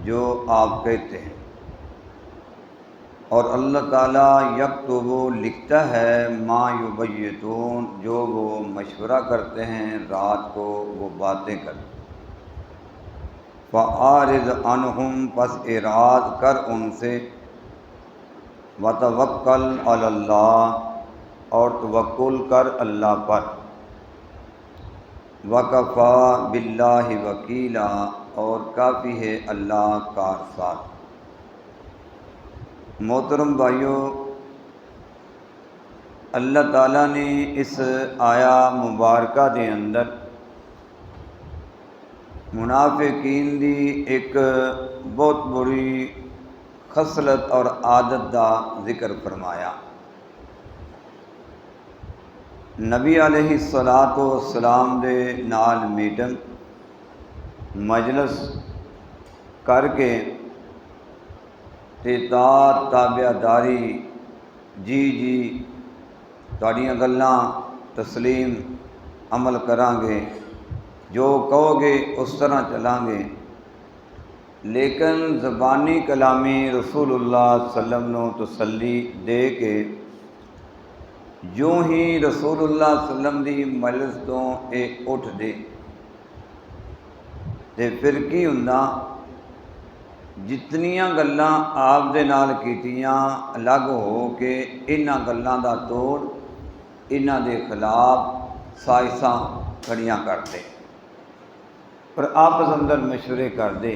جو آپ کہتے ہیں، اور اللہ تعالیٰ یکتب لکھتا ہے ما یبیتون جو وہ مشورہ کرتے ہیں رات کو وہ باتیں کرتے ہیں۔ فَأَعْرِضْ عَنْهُمْ پس اعراض کر ان سے، وَتَوَکَّلْ عَلَى اللَّهِ اور توکل کر اللہ پر، وَكَفَى بِاللَّهِ وَكِيلًا اور کافی ہے اللہ کارساز۔ محترم بھائیو، اللہ تعالیٰ نے اس آیا مبارکہ دے اندر منافقین دی ایک بہت بری خصلت اور عادت دا ذکر فرمایا۔ نبی علیہ الصلاۃ والسلام دے نال میٹنگ مجلس کر کے اطاعت تابع داری، جی تہاڈیاں گلاں تسلیم عمل کران گے، جو کہو گے اس طرح چلان گے، لیکن زبانی کلامی رسول اللہ صلی اللہ علیہ وسلم نو تسلی دے کے جو ہی رسول اللہ صلی اللہ علیہ وسلم دی مجلس تو اے اٹھ دے تے پھر کی ہوندا، جتنیاں گلاں آپ دے نال کیتیاں الگ ہو کے انہاں گلاں دا توڑ انہاں دے خلاف سازشاں کھڑیاں کر دے اور آپس اندر مشورے کر دے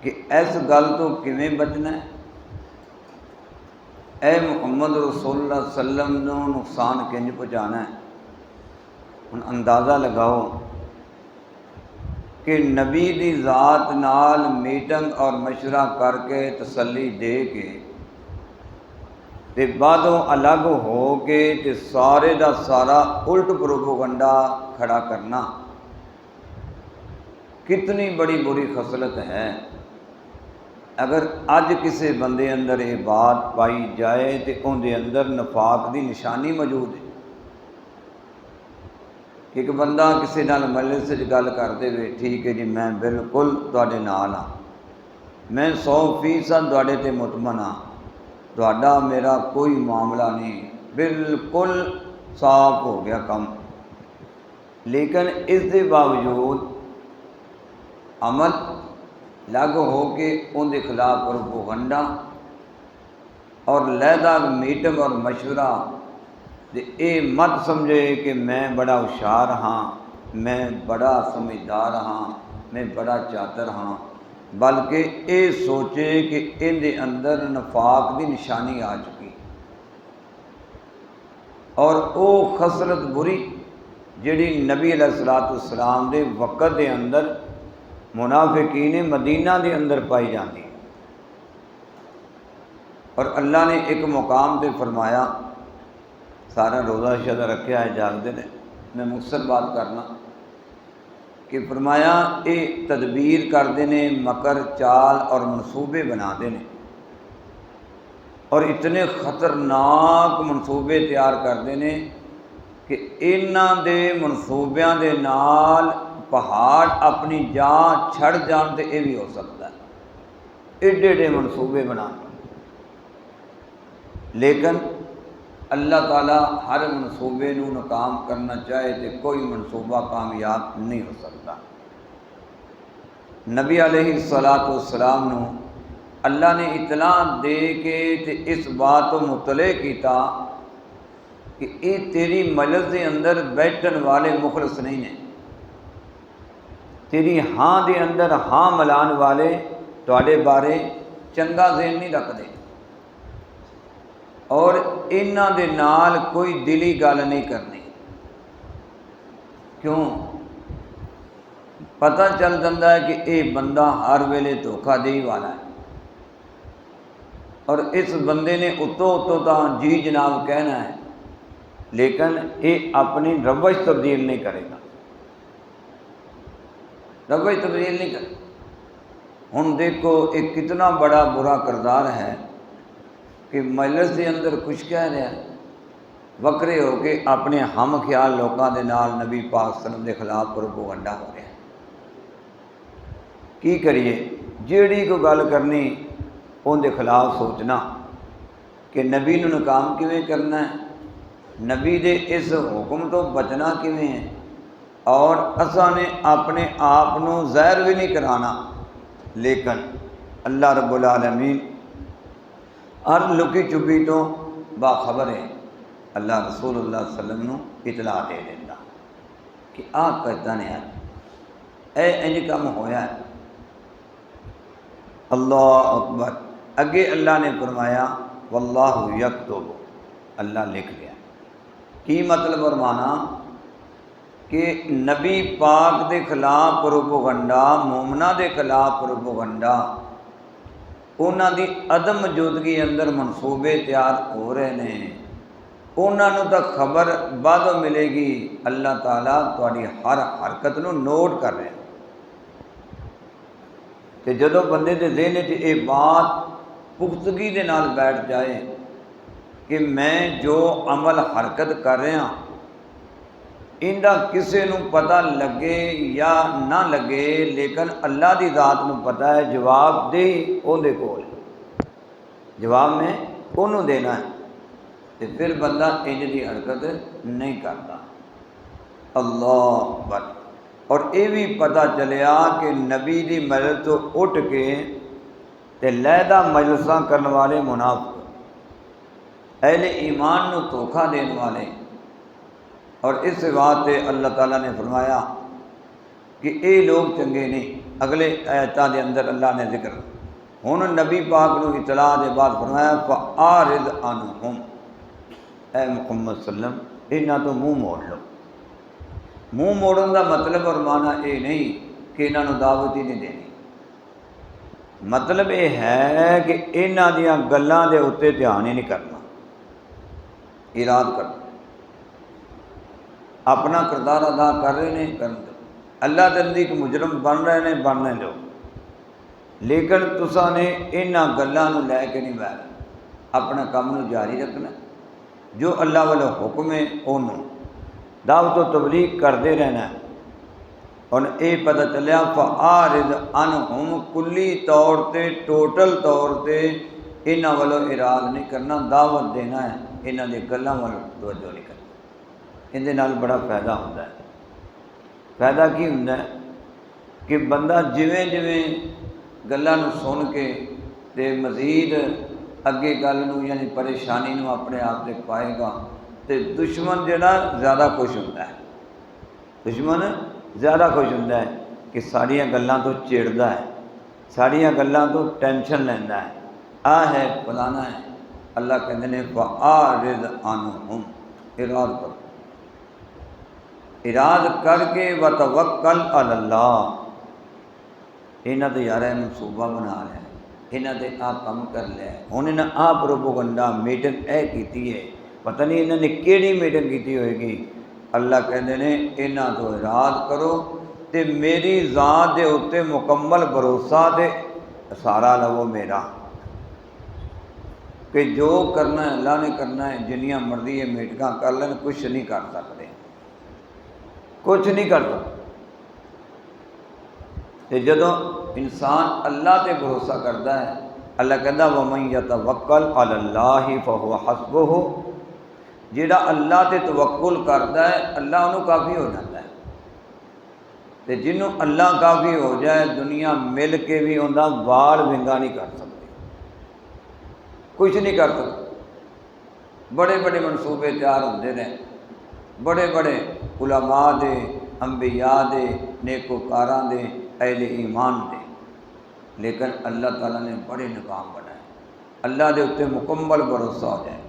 کہ اس گل تو کیویں بچنا ہے، اے محمد رسول اللہ صلی اللہ علیہ وسلم نو نقصان کنج پہنچانا ہے۔ ہن اندازہ لگاؤ کہ نبی دی ذات نال میٹنگ اور مشورہ کر کے تسلی دے کے تے بعدوں الگ ہو کے تے سارے دا سارا الٹ پروپیگنڈا کھڑا کرنا کتنی بڑی بری خصلت ہے۔ اگر اج کسی بندے اندر یہ بات پائی جائے تو ان دے اندر نفاق دی نشانی موجود ہے۔ ایک بندہ کسی نال مجلس وچ گل کرتے ہوئے، ٹھیک ہے جی میں بالکل تواڈے نال ہاں، میں 100% تواڈے تے مطمئن ہاں، تواڈا میرا کوئی معاملہ نہیں، بالکل صاف ہو گیا کم، لیکن اس دے باوجود عمل لگ ہو کے ان کے خلاف پروپیگنڈا اور علیحدہ میٹنگ اور مشورہ اے مت سمجھے کہ میں بڑا ہوشیار ہاں، میں بڑا سمجھدار ہاں، میں بڑا چاتر ہاں، بلکہ اے سوچے کہ ان دے اندر نفاق دی نشانی آ چکی اور او خصلت بری جڑی نبی علیہ الصلوۃ والسلام دے وقت دے اندر منافقین مدینہ دے اندر پائی جاتی، اور اللہ نے ایک مقام تے فرمایا، سارا روزہ شدہ رکھیا ہے جاگدے نے، میں مختصر بات کرنا کہ فرمایا اے تدبیر کرتے ہیں، مکر چال اور منصوبے بناتے ہیں اور اتنے خطرناک منصوبے تیار کرتے ہیں کہ انہاں دے منصوبیاں دے نال پہاڑ اپنی جان چھڑ جان تے یہ بھی ہو سکتا ہے، ایڈے ایڈے منصوبے بنا، لیکن اللہ تعالیٰ ہر منصوبے نو ناکام کرنا چاہے تو کوئی منصوبہ کامیاب نہیں ہو سکتا۔ نبی علیہ الصلوۃ والسلام نو اللہ نے اطلاع دے کے تے اس بات کو مطلع کیتا کہ یہ تیری مجلس دے اندر بیٹھن والے مخلص نہیں ہیں، تیری ہاں دے اندر ہاں ملان والے تواڈے بارے چنگا ذہن نہیں رکھتے اور انہاں دے نال کوئی دلی گل نہیں کرنی۔ کیوں؟ پتہ چل جاتا ہے کہ یہ بندہ ہر ویلے دھوکہ دہی والا ہے اور اس بندے نے اتوں تو جی جناب کہنا ہے، لیکن یہ اپنی روش تبدیل نہیں کرے گا، روش تبدیل نہیں کرے۔ ہن دیکھو ایک کتنا بڑا برا کردار ہے کہ مجلس کے اندر کچھ کہہ رہا ہے، وکرے ہو کے اپنے ہم خیال لوگوں کے نال نبی پاک صلی اللہ علیہ وسلم کے خلاف پروپیگنڈا ہو رہا ہے۔ کی کریے؟ جیڑی کو گل کرنی ان دے خلاف سوچنا کہ نبی نو ناکام کیویں کرنا ہے، نبی دے اس حکم تو بچنا کیویں ہے، اور اساں نے اپنے آپ نو ظاہر بھی نہیں کرانا، لیکن اللہ رب العالمین ہر لکی چھپی تو باخبر ہے۔ اللہ رسول اللہ صلی اللہ علیہ وسلم نو اطلاع دے دیتا کہ آپ کہتا نے اے انج کم ہویا ہے۔ اللہ اکبر۔ اگے اللہ نے فرمایا واللہ یکتب، اللہ لکھ لیا۔ کی مطلب اور معنی کہ نبی پاک دے خلاف پروپیگنڈا، مومنہ دے خلاف پروپیگنڈا، انہاں دی عدم موجودگی اندر منصوبے تیار ہو رہے ہیں، انہاں نو تو خبر بعدوں ملے گی، اللہ تعالیٰ تہاڈی ہر حرکت نو نوٹ کر رہے ہیں۔ کہ جدو بندے دے ذہن وچ یہ بات پختگی دے نال بیٹھ جائے کہ میں جو عمل حرکت کر رہا اندا کسے نو پتہ لگے یا نہ لگے، لیکن اللہ دی ذات نو پتہ ہے، جواب دے اون دے کول، جواب میں انہوں دینا ہے، تو پھر بندہ انج دی حرکت نہیں کرتا۔ اللہ اکبر۔ اور یہ بھی پتہ چلیا کہ نبی دی مجلس تو اٹھ کے تے لیدہ مجلساں کرنے والے منافق، اہل ایمان نو دھوکھا دین والے، اور اس بات تے اللہ تعالیٰ نے فرمایا کہ اے لوگ چنگے نہیں۔ اگلے آیتاں دے اندر اللہ نے ذکر، ہن نبی پاک نو اطلاع دے بعد فرمایا فَأَعْرِضْ عَنْهُمْ، اے محمد صلی اللہ علیہ وسلم انہاں تو منہ موڑ لو۔ منہ موڑن دا مطلب اور معنی یہ نہیں کہ انہاں نو دعوت ہی نہیں دینی، مطلب یہ ہے کہ انہاں دیاں گلاں دے اتے دھیان ہی نہیں کرنا، اراد کرنا، اپنا کردار ادا کر رہے ہیں کرن دو، اللہ دے نزدیک مجرم بن رہے ہیں بننے دو، لیکن تساں نے انہاں گلاں نو لے کے نہیں بیٹھنا، اپنا کام نو جاری رکھنا، جو اللہ والا حکم ہے انہوں دعوت و تبلیغ کرتے رہنا ہے۔ اور یہ پتہ چلیا فَأَعْرِضْ عَنْهُمْ، کلی طور تے ٹوٹل طور تے انہاں والوں اراد نہیں کرنا، دعوت دینا ہے، انہاں دی گلاں والوں توجہ نہیں کرنا۔ ان دے نال بڑا فائدہ ہوتا ہے۔ فائدہ کی ہوتا ہے کہ بندہ جویں جویں گلاں نو سن کے تے مزید اگے گل نو یعنی پریشانی نو اپنے آپ تے پائے گا، تے دشمن جڑا زیادہ خوش ہوتا ہے، دشمن زیادہ خوش ہوتا ہے کہ ساڑیاں گلاں تو چڑھدا ہے، ساڑیاں گلاں تو ٹینشن لینا ہے، ہے فلانا ہے۔ اللہ کہتے ہیں فَأَعْرِضْ عَنْهُمْ، اراد کرو، اراد کر کے وَتَوَکَّلْ عَلَى اللَّهِ، انہاں تو یار منصوبہ بنا لیا، انہاں تے آپ کم کر لیا، ہن انہاں آپ پروپیگنڈا میٹنگ اے کیتی ہے، پتہ نہیں انہوں نے کیڑی میٹنگ کیتی ہوئے گی۔ اللہ کہتے ہیں انہاں تو اراد کرو تے میری ذات دے اتے مکمل بھروسہ تے سارا لو میرا، کہ جو کرنا ہے اللہ نے کرنا ہے، جنیاں مرضی ہے میٹنگاں کر لیں، کچھ نہیں کر سکتے، کچھ نہیں کر سکتے۔ تے جدوں انسان اللہ تے بھروسہ کرتا ہے، اللہ کہتا وَمَن يَتَوَکَّلْ عَلَى اللَّهِ فَهُوَ حَسْبُهُ، جیڑا اللہ تے توکل کرتا ہے اللہ انہوں کافی ہو جاتا ہے، تے جنہوں اللہ کافی ہو جائے دنیا مل کے بھی اندھا وال ونگا نہیں کر سکتے، کچھ نہیں کر سکتے۔ بڑے بڑے منصوبے تیار ہوتے رہے، بڑے بڑے علماء دے، انبیاء دے، نیکوکاراں دے، اہل ایمان دے، لیکن اللہ تعالیٰ نے بڑے ناکام بنائے۔ اللہ دے اتے مکمل بھروسہ ہو جائے۔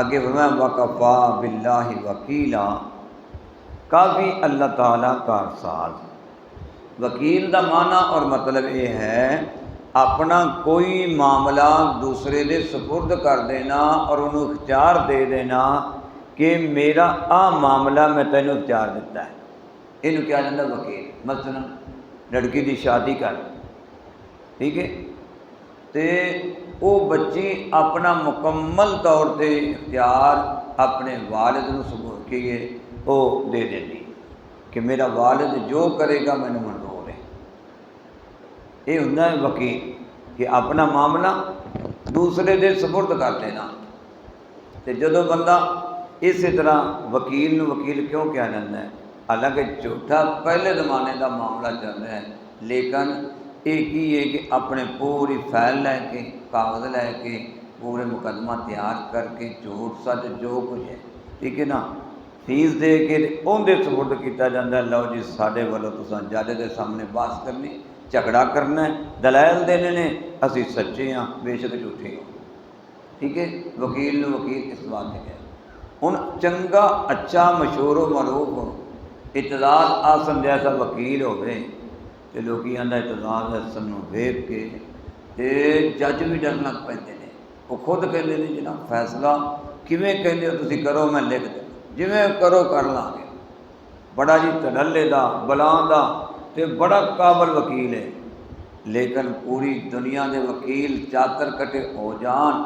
اگے فرمایا وَكَفَى بِاللَّهِ وَكِيلًا، کافی اللہ تعالیٰ کارساز۔ وکیل دا معنی اور مطلب یہ ہے اپنا کوئی معاملہ دوسرے دے سپرد کر دینا اور انہوں اختیار دے دینا کہ میرا معاملہ میں تینوں اختیار دیتا ہے، انہوں کیا جاتا ہے وکیل۔ مثلا لڑکی دی شادی کر، ٹھیک ہے، تے وہ بچی اپنا مکمل طور تے اختیار اپنے والد نو سپرد کیے وہ دے دیتی کہ میرا والد جو کرے گا میں نے منظور ہے۔ یہ ہوتا ہے وکیل کہ اپنا معاملہ دوسرے دے سپرد کر دینا۔ تو جدو بندہ اسی طرح وکیل وکیل کیوں کہا جاتا ہے؟ حالانکہ جھوٹا پہلے زمانے کا معاملہ چل رہا ہے، لیکن یہ ہے کہ اپنے پوری فائل لے کے کاغذ لے کے پورے مقدمہ تیار کر کے جھوٹ سچ جو کچھ ہے، ٹھیک ہے نا، فیس دے کے اندر سپرد کیا جاتا ہے، لو جی سارے والوں تساں جج کے سامنے بحث کرنی، جھگڑا کرنا ہے، دلائل دینے نے، اسی سچے ہاں بے شک جھوٹے ہوں، ٹھیک ہے۔ وکیل وکیل اس بات ہے ہوں چنگا اچھا مشہور و معروف اعتزاز آسن جیسا وکیل ہوئے تو لوگ آدھا اعتزاز حسن ویخ کے تے جج بھی ڈر لگ پہ وہ خود کہتے ہیں جناب فیصلہ کیویں کہتے ہو تسی کرو میں لکھ دینا جویں کرو کر لاں گے، بڑا جی تڑلے دا بلاں دا تے بڑا قابل وکیل ہے، لیکن پوری دنیا دے وکیل چاتر کٹے ہو جان،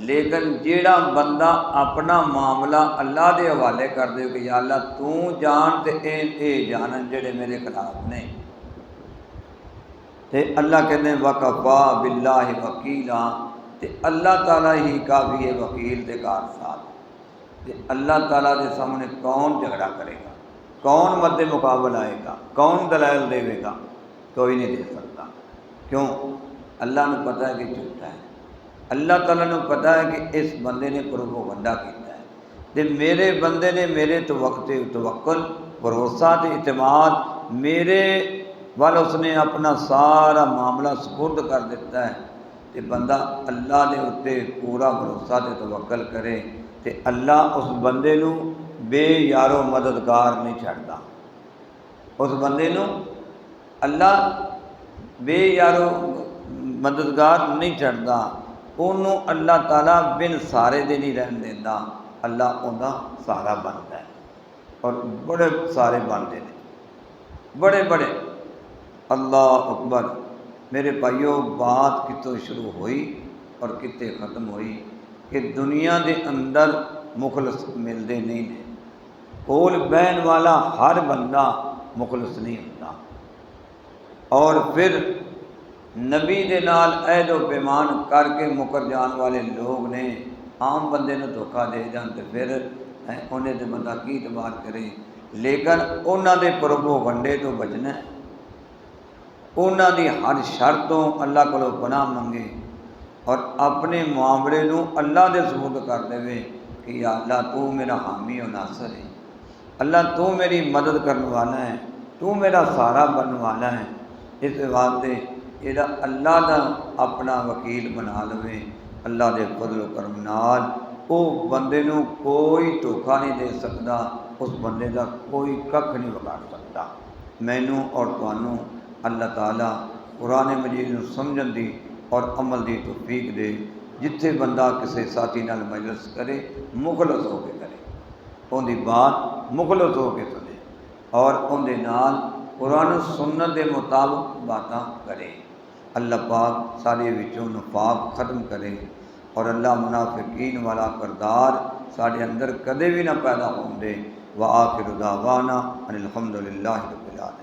لیکن جیڑا بندہ اپنا معاملہ اللہ دے حوالے کر دے کہ یا اللہ تو جان تے اے جانن جڑے میرے خلاف نے، تے اللہ کہتے ہیں وکفا باللہ وکیلا، تے اللہ تعالیٰ ہی کافی ہے وکیل دے کار ساتھ، تے اللہ تعالیٰ دے سامنے کون جھگڑا کرے گا، کون مد مقابل آئے گا، کون دلائل دے گا؟ کوئی نہیں دے سکتا۔ کیوں؟ اللہ نے پتہ ہے کہ جھوٹا ہے، اللہ تعالیٰ نے پتہ ہے کہ اس بندے نے پروپیگنڈا کیتا ہے، تے میرے بندے نے میرے توکل بھروسہ تے اعتماد میرے وال اس نے اپنا سارا معاملہ سپرد کر دیتا ہے، تے بندہ اللہ دے اتے پورا بھروسہ تے توکل کرے تے اللہ اس بندے نو بے یارو مددگار نہیں چھڑدا، اس بندے نو اللہ بے یارو مددگار نہیں چھڑدا، انہوں اللہ تعالیٰ بن سارے دے نہیں رہن دینا، اللہ انہا سارا بنتا ہے، اور بڑے سارے بنتے ہیں بڑے بڑے۔ اللہ اکبر، میرے بھائیوں بات کتوں شروع ہوئی اور کتے ختم ہوئی کہ دنیا دے اندر مخلص ملتے نہیں ہیں، کول بہن والا ہر بندہ مخلص نہیں ہوتا، اور پھر نبی دے نال عہد و پیمان کر کے مکر جان والے لوگ نے عام بندے نے دھوکہ دے جان تے پھر انہیں تے بندہ کی اعتبار کرے، لیکن انہاں دے پروپیگنڈے تو بچنا ہے، انہاں دی ہر شرطوں اللہ کو پناہ منگے اور اپنے معاملے نو اللہ دے سپرد کر دے کہ یا اللہ تو میرا حامی و ناصر ہے، اللہ تو میری مدد کرنے والا ہے، تو میرا سہارا بننے والا ہے، اس واسطے یہ اللہ دا اپنا وکیل بنا لوے، اللہ دے فضل و کرم نال او بندے نو کوئی دھوکہ نہیں دے سکتا، اس بندے دا کوئی ککھ نہیں بگاڑ سکتا۔ مینوں اور تانوں اللہ تعالیٰ قرآن مجید نو سمجھن دی اور عمل دی توفیق دے، جتھے بندہ کسی ساتھی نال مجلس کرے مخلص ہو کے کرے، ان دی بات مخلص ہو کے سنے اور ان دے نال قرآن و سنت دے مطابق باتاں کرے۔ اللہ پاک سارے وچوں نفاق ختم کرے اور اللہ منافقین والا کردار سارے اندر کدے بھی نہ پیدا ہون دے۔ وآخر دعوانا ان الحمد للہ رب العالمین۔